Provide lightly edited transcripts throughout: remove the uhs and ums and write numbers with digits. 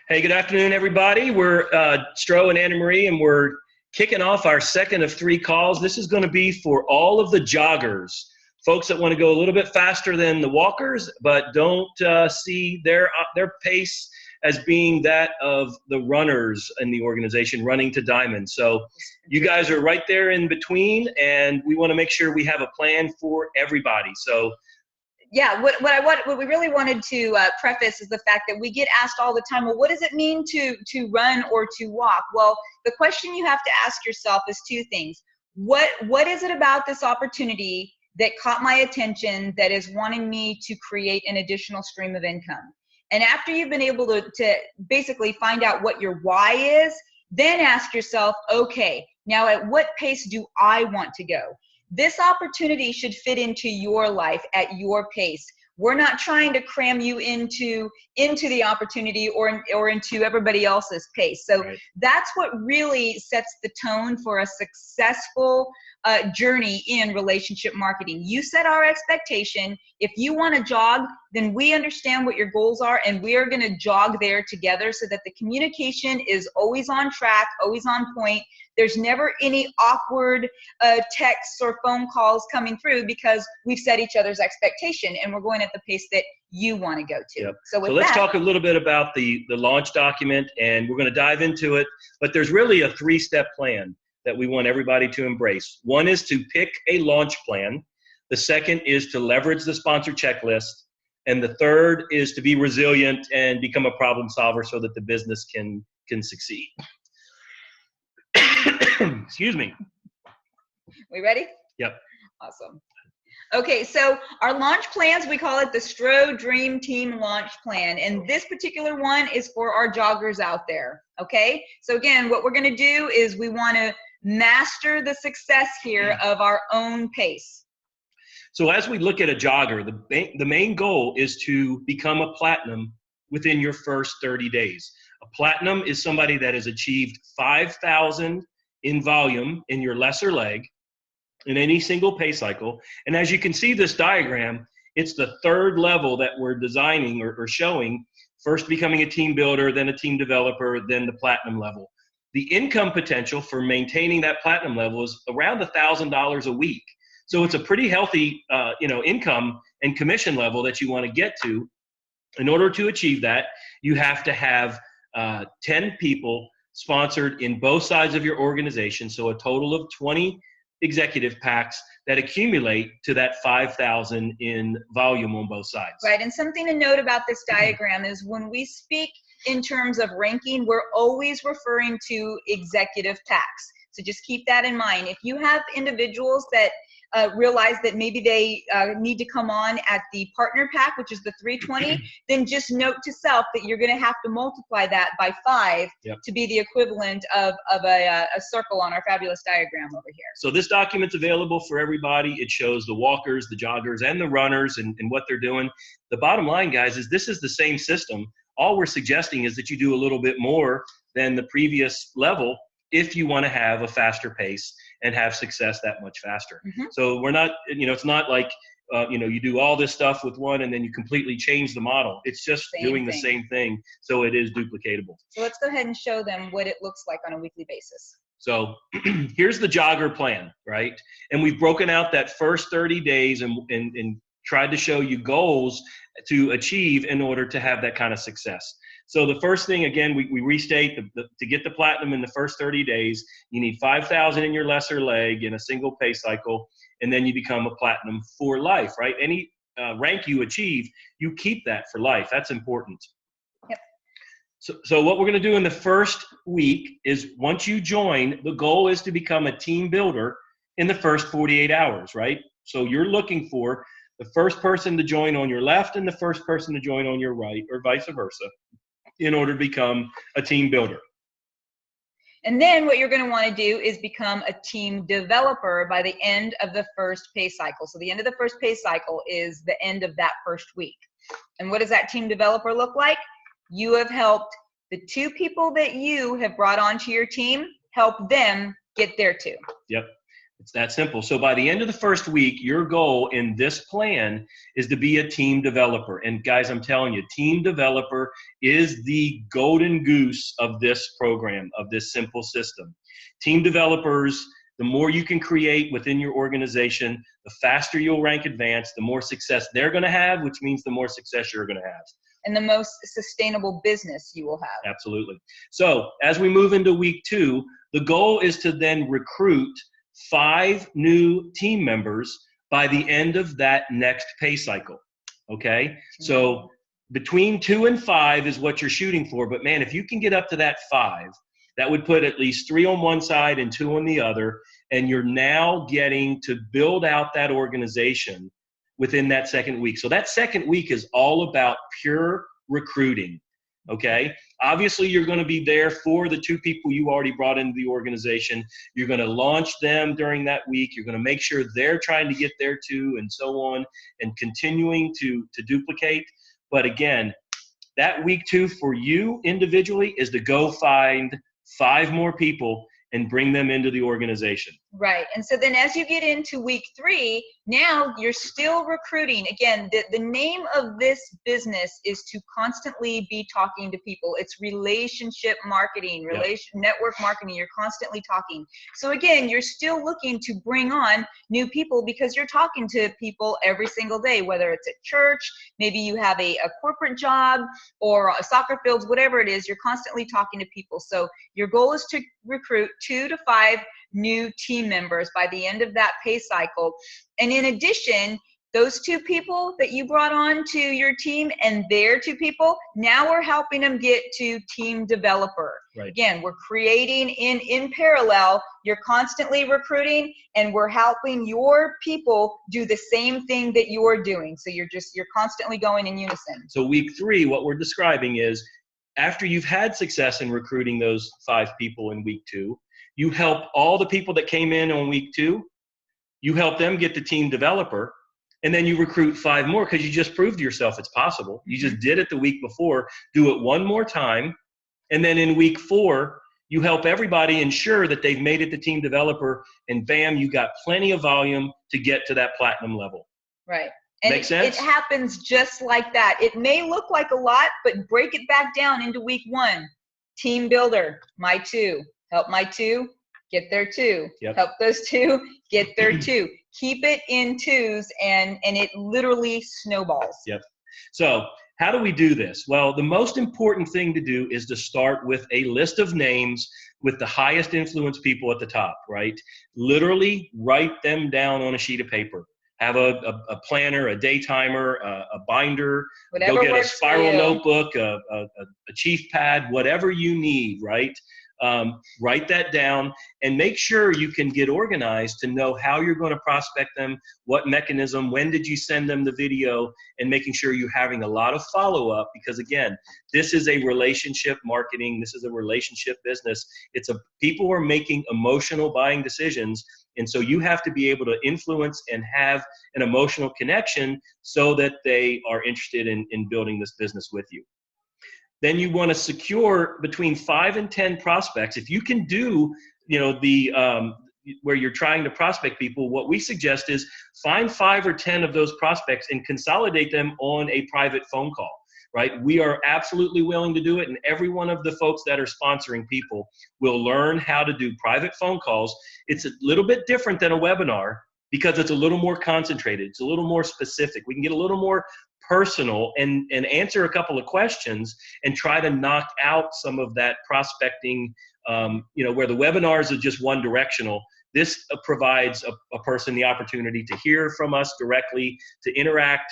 Hey, good afternoon, everybody. We're Stroh and Anna Marie, and we're kicking off our second of 3 calls. This is going to be for all of the joggers, folks that want to go a little bit faster than the walkers, but don't see their pace as being that of the runners in the organization running to diamond. So you guys are right there in between, and we want to make sure we have a plan for everybody. So yeah, what we really wanted to preface is the fact that we get asked all the time, well, what does it mean to run or to walk? Well, the question you have to ask yourself is 2 things. What is it about this opportunity that caught my attention that is wanting me to create an additional stream of income? And after you've been able to basically find out what your why is, then ask yourself, okay, now at what pace do I want to go? This opportunity should fit into your life at your pace. We're not trying to cram you into the opportunity or into everybody else's pace. So that's what really sets the tone for a successful journey in relationship marketing. You set our expectation. If you want to jog, then we understand what your goals are, and we are going to jog there together so that the communication is always on track, always on point. There's never any awkward texts or phone calls coming through because we've set each other's expectation and we're going at the pace that you want to go to. Yep. So let's talk a little bit about the launch document, and we're going to dive into it. But there's really a 3-step plan that we want everybody to embrace. One is to pick a launch plan. The second is to leverage the sponsor checklist. And the third is to be resilient and become a problem solver so that the business can succeed. Excuse me. We ready? Yep. Awesome. Okay, so our launch plans, we call it the Stroh Dream Team Launch Plan. And this particular one is for our joggers out there, okay? So again, what we're gonna do is we wanna master the success here of our own pace. So as we look at a jogger, the main goal is to become a platinum within your first 30 days. A platinum is somebody that has achieved 5,000 in volume in your lesser leg in any single pay cycle. And as you can see this diagram, it's the 3rd level that we're designing or showing, first becoming a team builder, then a team developer, then the platinum level. The income potential for maintaining that platinum level is around $1,000 a week. So it's a pretty healthy income and commission level that you want to get to. In order to achieve that, you have to have 10 people sponsored in both sides of your organization, so a total of 20 executive packs that accumulate to that 5,000 in volume on both sides. Right, and something to note about this diagram is when we speak in terms of ranking, we're always referring to executive packs. So just keep that in mind. If you have individuals that realize that maybe they need to come on at the partner pack, which is the 320, then just note to self that you're going to have to multiply that by 5 to be the equivalent of a circle on our fabulous diagram over here. So this document's available for everybody. It shows the walkers, the joggers, and the runners and what they're doing. The bottom line, guys, is this is the same system. All we're suggesting is that you do a little bit more than the previous level if you want to have a faster pace and have success that much faster. So we're not, it's not like, you do all this stuff with one and then you completely change the model. It's just doing the same thing. So it is duplicatable. So let's go ahead and show them what it looks like on a weekly basis. So here's the jogger plan, right? And we've broken out that first 30 days and tried to show you goals to achieve in order to have that kind of success. So the first thing, again, we restate to get the platinum in the first 30 days, you need 5,000 in your lesser leg in a single pay cycle, and then you become a platinum for life, right? Any rank you achieve, you keep that for life. That's important. Yep. So what we're going to do in the first week is once you join, the goal is to become a team builder in the first 48 hours, right? So you're looking for the first person to join on your left and the first person to join on your right, or vice versa, in order to become a team builder. And then what you're going to want to do is become a team developer by the end of the first pay cycle. So the end of the first pay cycle is the end of that first week. And what does that team developer look like? You have helped the 2 people that you have brought onto your team, help them get there too. Yep. It's that simple. So by the end of the first week, your goal in this plan is to be a team developer. And guys, I'm telling you, team developer is the golden goose of this program, of this simple system. Team developers, the more you can create within your organization, the faster you'll rank advanced, the more success they're going to have, which means the more success you're going to have. And the most sustainable business you will have. Absolutely. So as we move into week 2, the goal is to then recruit 5 new team members by the end of that next pay cycle. Okay. So between 2 and 5 is what you're shooting for. But man, if you can get up to that 5, that would put at least 3 on one side and 2 on the other. And you're now getting to build out that organization within that second week. So that second week is all about pure recruiting. Okay. Obviously, you're going to be there for the 2 people you already brought into the organization. You're going to launch them during that week. You're going to make sure they're trying to get there too, and so on, and continuing to duplicate. But again, that week 2 for you individually is to go find 5 more people and bring them into the organization. Right. And so then as you get into week 3, now you're still recruiting. Again, the name of this business is to constantly be talking to people. It's relationship marketing, network marketing. You're constantly talking. So again, you're still looking to bring on new people because you're talking to people every single day, whether it's at church, maybe you have a corporate job or a soccer fields, whatever it is, you're constantly talking to people. So your goal is to recruit 2 to 5 new team members by the end of that pay cycle. And in addition, those 2 people that you brought on to your team and their 2 people, now we're helping them get to team developer. Right. Again, we're creating in parallel, you're constantly recruiting and we're helping your people do the same thing that you're doing. So you're constantly going in unison. So week 3, what we're describing is after you've had success in recruiting those 5 people in week 2, you help all the people that came in on week 2, you help them get the team developer, and then you recruit 5 more because you just proved to yourself it's possible. You just did it the week before. Do it one more time, and then in week 4, you help everybody ensure that they've made it to team developer, and bam, you got plenty of volume to get to that platinum level. Right. And Make sense? It happens just like that. It may look like a lot, but break it back down into week 1. Team builder, my 2. Help my 2, get their 2. Yep. Help those 2, get their 2. Keep it in 2s, and it literally snowballs. Yep. So how do we do this? Well, the most important thing to do is to start with a list of names with the highest influence people at the top, right? Literally write them down on a sheet of paper. Have a planner, a day timer, a binder, Whatever go get a works for spiral you. notebook, a chief pad, whatever you need, right? Write that down and make sure you can get organized to know how you're going to prospect them, what mechanism, when did you send them the video, and making sure you're having a lot of follow-up because, again, this is a relationship marketing. This is a relationship business. People are making emotional buying decisions, and so you have to be able to influence and have an emotional connection so that they are interested in building this business with you. Then you want to secure between 5 and 10 prospects. If you can do, where you're trying to prospect people, what we suggest is find 5 or 10 of those prospects and consolidate them on a private phone call, right? We are absolutely willing to do it. And every one of the folks that are sponsoring people will learn how to do private phone calls. It's a little bit different than a webinar because it's a little more concentrated. It's a little more specific. We can get a little more personal and answer a couple of questions and try to knock out some of that prospecting, where the webinars are just one directional. This provides a person the opportunity to hear from us directly, to interact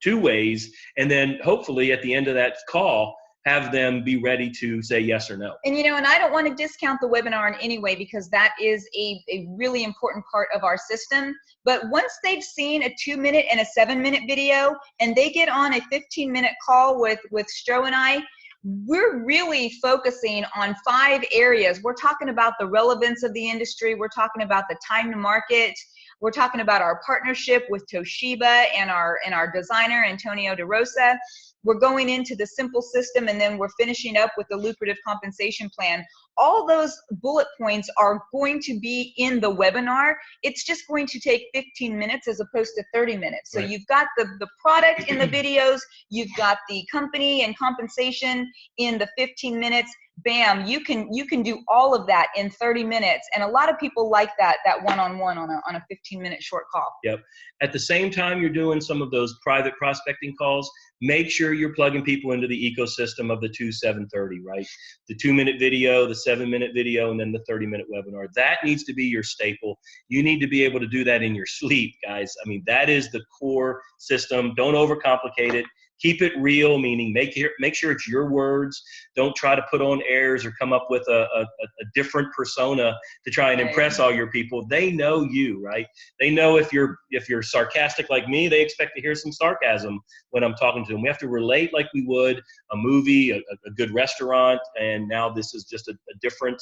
2 ways, and then hopefully at the end of that call, have them be ready to say yes or no. And and I don't want to discount the webinar in any way because that is a really important part of our system. But once they've seen a 2-minute and a 7-minute video and they get on a 15-minute call with Stroh and I, we're really focusing on 5 areas. We're talking about the relevance of the industry. We're talking about the time to market. We're talking about our partnership with Toshiba and our designer, Antonio DeRosa. We're going into the simple system, and then we're finishing up with the lucrative compensation plan. All those bullet points are going to be in the webinar. It's just going to take 15 minutes as opposed to 30 minutes. So you've got the product in the videos, you've got the company and compensation in the 15 minutes. Bam, you can do all of that in 30 minutes. And a lot of people like that one-on-one on a 15-minute short call. Yep. At the same time you're doing some of those private prospecting calls, make sure you're plugging people into the ecosystem of the 2-7-30, right? The 2-minute video, the 7-minute video, and then the 30-minute webinar. That needs to be your staple. You need to be able to do that in your sleep, guys. I mean, that is the core system. Don't overcomplicate it. Keep it real, meaning make sure it's your words. Don't try to put on airs or come up with a different persona to try and impress all your people. They know you, right? They know if you're sarcastic like me, they expect to hear some sarcasm when I'm talking to them. We have to relate like we would a movie, a good restaurant, and now this is just a different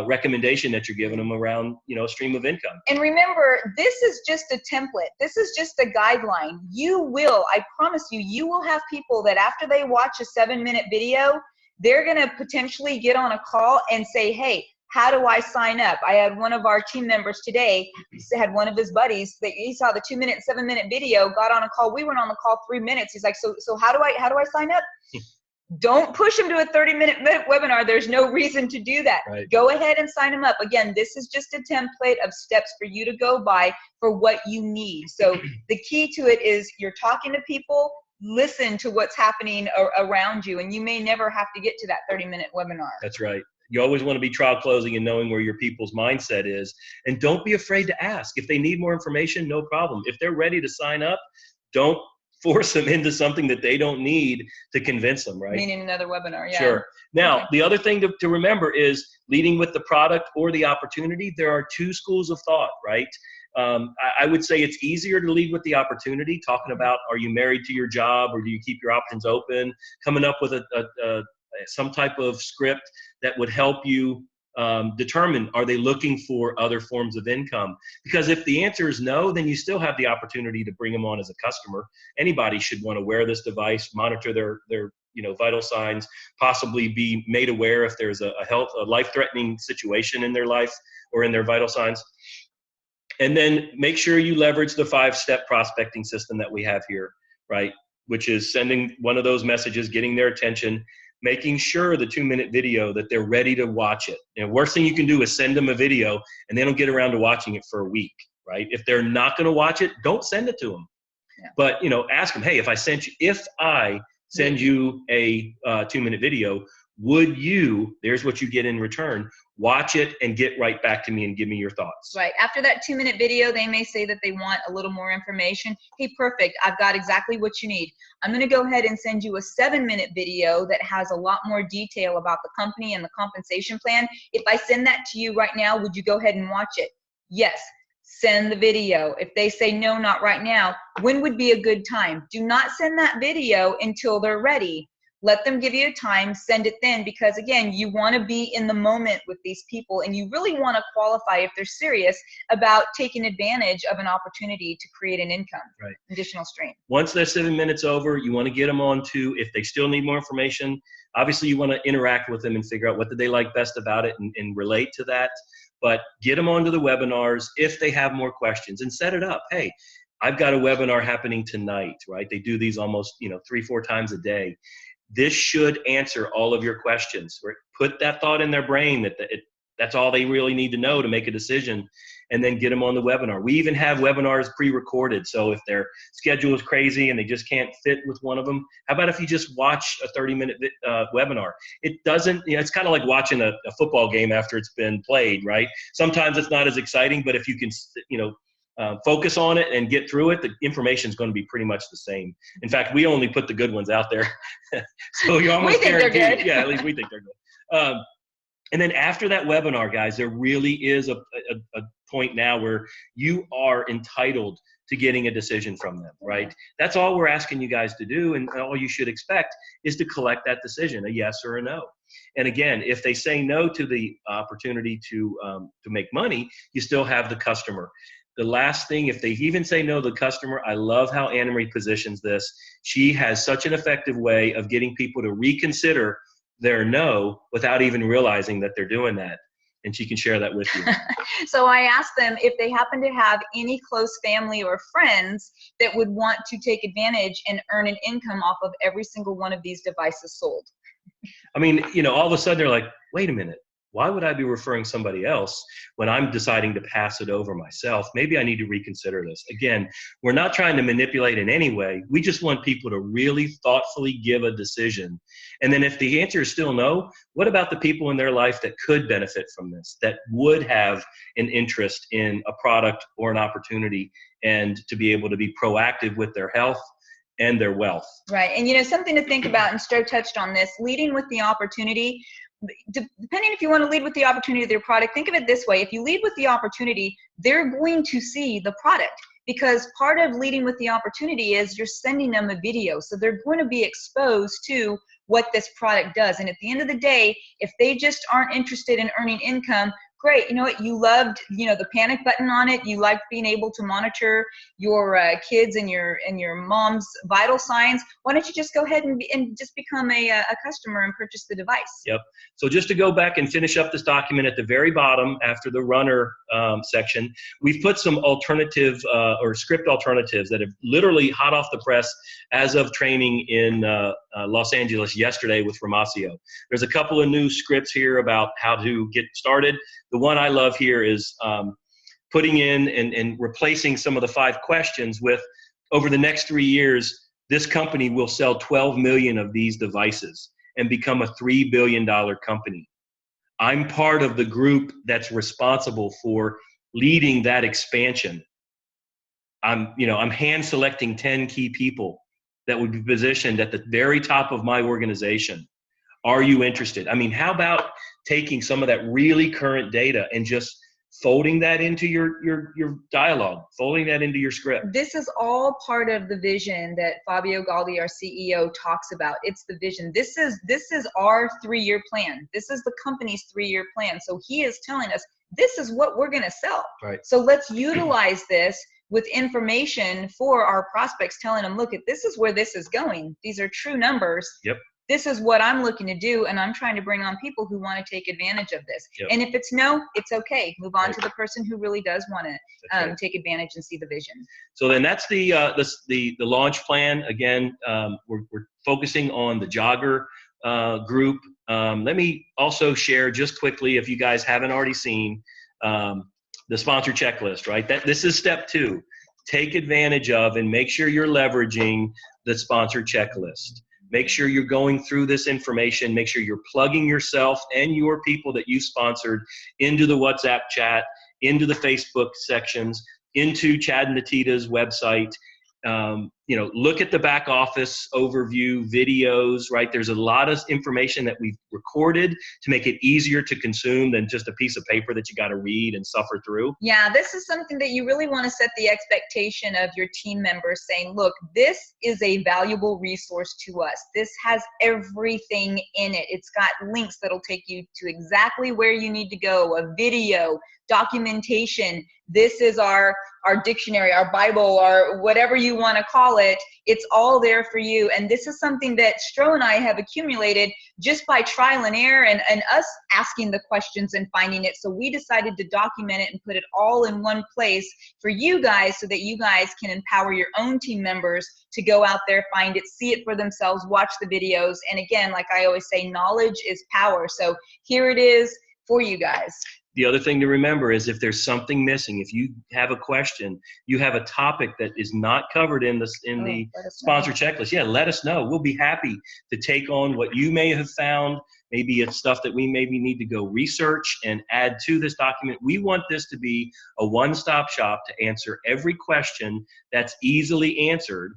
recommendation that you're giving them around, a stream of income. And remember, this is just a template. This is just a guideline. I promise you will have people that after they watch a 7-minute video, they're going to potentially get on a call and say, hey, how do I sign up? I had one of our team members today, had one of his buddies that he saw the 2-minute, 7-minute video, got on a call. We went on the call 3 minutes. He's like, so how do I sign up? Don't push them to a 30-minute webinar. There's no reason to do that. Right. Go ahead and sign them up. Again, this is just a template of steps for you to go by for what you need. So the key to it is you're talking to people, listen to what's happening around you, and you may never have to get to that 30-minute webinar. That's right. You always want to be trial closing and knowing where your people's mindset is. And don't be afraid to ask. If they need more information, no problem. If they're ready to sign up, don't force them into something that they don't need to convince them, right? Meaning another webinar, yeah. Sure. Now, the other thing to remember is leading with the product or the opportunity. There are two schools of thought, right? I would say it's easier to lead with the opportunity, talking about, are you married to your job or do you keep your options open? Coming up with some type of script that would help you determine, are they looking for other forms of income? Because if the answer is no, then you still have the opportunity to bring them on as a customer. Anybody should want to wear this device, monitor their vital signs, possibly be made aware if there's a life-threatening situation in their life or in their vital signs. And then make sure you leverage the 5-step prospecting system that we have here, right? Which is sending one of those messages, getting their attention, making sure the 2-minute video that they're ready to watch it. And worst thing you can do is send them a video and they don't get around to watching it for a week, right? If they're not going to watch it, don't send it to them. Yeah. But ask them, hey, if I send you a 2-minute video, would you, there's what you get in return, watch it and get right back to me and give me your thoughts. Right. After that 2-minute video, they may say that they want a little more information. Hey, perfect. I've got exactly what you need. I'm going to go ahead and send you a 7-minute video that has a lot more detail about the company and the compensation plan. If I send that to you right now, would you go ahead and watch it? Yes. Send the video. If they say no, not right now, when would be a good time? Do not send that video until they're ready. Let them give you a time, send it then, because again, you want to be in the moment with these people and you really want to qualify if they're serious about taking advantage of an opportunity to create an income, right? Additional stream. Once that 7 minutes over, you want to get them on to, if they still need more information, obviously you want to interact with them and figure out what did they like best about it and relate to that. But get them onto the webinars if they have more questions and set it up. Hey, I've got a webinar happening tonight, right? They do these almost 3-4 times a day. This should answer all of your questions. Put that thought in their brain that's all they really need to know to make a decision, and then get them on the webinar. We even have webinars pre-recorded. So if their schedule is crazy and they just can't fit with one of them, how about if you just watch a 30-minute webinar? It doesn't, it's kind of like watching a football game after it's been played, right? Sometimes it's not as exciting, but if you can, focus on it and get through it, the information is going to be pretty much the same. In fact, we only put the good ones out there. So you're almost guaranteed. They're good. Yeah, at least we think they're good. And then after that webinar, guys, there really is a point now where you are entitled to getting a decision from them, right? That's all we're asking you guys to do, and all you should expect is to collect that decision, a yes or a no. And again, if they say no to the opportunity to make money, you still have the customer. the last thing, if they even say no to the customer, I love how Anna Marie positions this. She has such an effective way of getting people to reconsider their no without even realizing that they're doing that. And she can share that with you. So I asked them if they happen to have any close family or friends that would want to take advantage and earn an income off of every single one of these devices sold. I mean, you know, all of a sudden they're like, wait a minute, why would I be referring somebody else when I'm deciding to pass it over myself? Maybe I need to reconsider this. Again, we're not trying to manipulate in any way. We just want people to really thoughtfully give a decision. And then if the answer is still no, what about the people in their life that could benefit from this, that would have an interest in a product or an opportunity, and to be able to be proactive with their health and their wealth? Right. And, you know, something to think about, and Stroh touched on this, leading with the opportunity. Depending if you want to lead with the opportunity of their product, think of it this way. If you lead with the opportunity, they're going to see the product, because part of leading with the opportunity is you're sending them a video. So they're going to be exposed to what this product does. And at the end of the day, if they just aren't interested in earning income, great. You know what? You loved, you know, the panic button on it. You liked being able to monitor your kids and your mom's vital signs. Why don't you just go ahead and just become a customer and purchase the device? Yep. So just to go back and finish up this document, at the very bottom, after the runner section, we've put some alternative or script alternatives that have literally hot off the press as of training in Los Angeles yesterday with Ramasio. There's a couple of new scripts here about how to get started. The one I love here is putting in and replacing some of the 5 questions with, over the next 3 years, this company will sell 12 million of these devices and become a $3 billion company. I'm part of the group that's responsible for leading that expansion. I'm hand selecting 10 key people that would be positioned at the very top of my organization. Are you interested? I mean, how about taking some of that really current data and just folding that into your dialogue, folding that into your script? This is all part of the vision that Fabio Galdi, our CEO, talks about. It's the vision. This is our 3-year plan. This is the company's 3-year plan. So he is telling us, this is what we're going to sell. Right. So let's utilize this with information for our prospects, telling them, look, this is where this is going. These are true numbers. Yep. This is what I'm looking to do, and I'm trying to bring on people who want to take advantage of this. Yep. And if it's no, it's okay. Move on Right. to the person who really does want to Right. take advantage and see the vision. So then that's the launch plan. Again, we're focusing on the jogger group. Let me also share just quickly, if you guys haven't already seen, the sponsor checklist, right? This is step 2. Take advantage of and make sure you're leveraging the sponsor checklist. Make sure you're going through this information. Make sure you're plugging yourself and your people that you sponsored into the WhatsApp chat, into the Facebook sections, into Chad and Natita's website. Look at the back office overview videos, right? There's a lot of information that we've recorded to make it easier to consume than just a piece of paper that you got to read and suffer through. Yeah, this is something that you really want to set the expectation of your team members, saying, look, this is a valuable resource to us. This has everything in it. It's got links that'll take you to exactly where you need to go, a video, documentation. This is our dictionary, our Bible, our whatever you want to call it. It's all there for you. And this is something that Stroh and I have accumulated just by trial and error and us asking the questions and finding it. So we decided to document it and put it all in one place for you guys, so that you guys can empower your own team members to go out there, find it, see it for themselves, watch the videos. And again, like I always say, knowledge is power. So here it is for you guys. The other thing to remember is, if there's something missing, if you have a question, you have a topic that is not covered in the sponsor checklist, let us know. We'll be happy to take on what you may have found. Maybe it's stuff that we maybe need to go research and add to this document. We want this to be a one-stop shop to answer every question that's easily answered,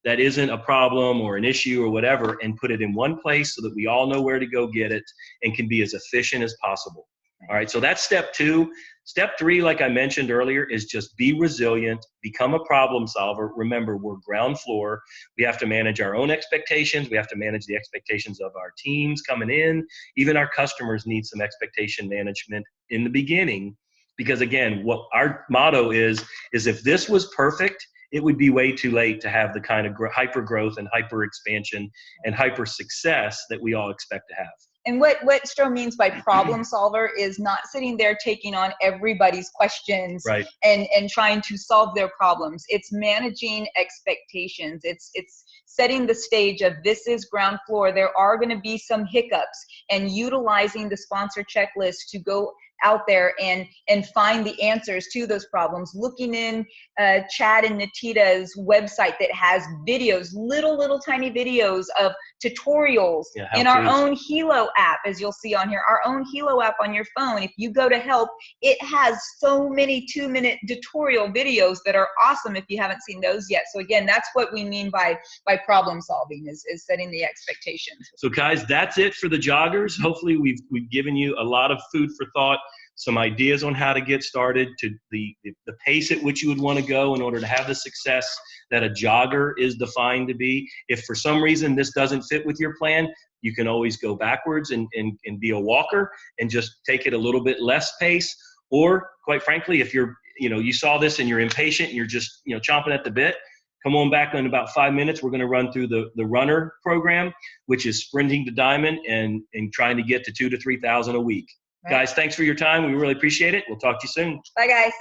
that isn't a problem or an issue or whatever, and put it in one place so that we all know where to go get it and can be as efficient as possible. All right, so that's step 2. Step 3, like I mentioned earlier, is just be resilient, become a problem solver. Remember, we're ground floor. We have to manage our own expectations. We have to manage the expectations of our teams coming in. Even our customers need some expectation management in the beginning. Because again, what our motto is if this was perfect, it would be way too late to have the kind of hyper growth and hyper expansion and hyper success that we all expect to have. And what Stroh means by problem solver is not sitting there taking on everybody's questions, right, and trying to solve their problems. It's managing expectations. It's setting the stage of this is ground floor. There are going to be some hiccups, and utilizing the sponsor checklist to go out there and find the answers to those problems. Looking in Chad and Natita's website that has videos, little tiny videos of tutorials, in our own Hilo app, as you'll see on here, our own Hilo app on your phone. If you go to help, it has so many 2-minute tutorial videos that are awesome if you haven't seen those yet. So again, that's what we mean by problem solving, is setting the expectations. So guys, that's it for the joggers. Hopefully we've given you a lot of food for thought, some ideas on how to get started, to the pace at which you would want to go in order to have the success that a jogger is defined to be. If for some reason this doesn't fit with your plan, you can always go backwards and be a walker and just take it a little bit less pace. Or quite frankly, if you saw this and you're impatient and you're just chomping at the bit, come on back in about 5 minutes. We're going to run through the runner program, which is sprinting to diamond and trying to get to 2,000 to 3,000 a week. Right. Guys, thanks for your time. We really appreciate it. We'll talk to you soon. Bye, guys.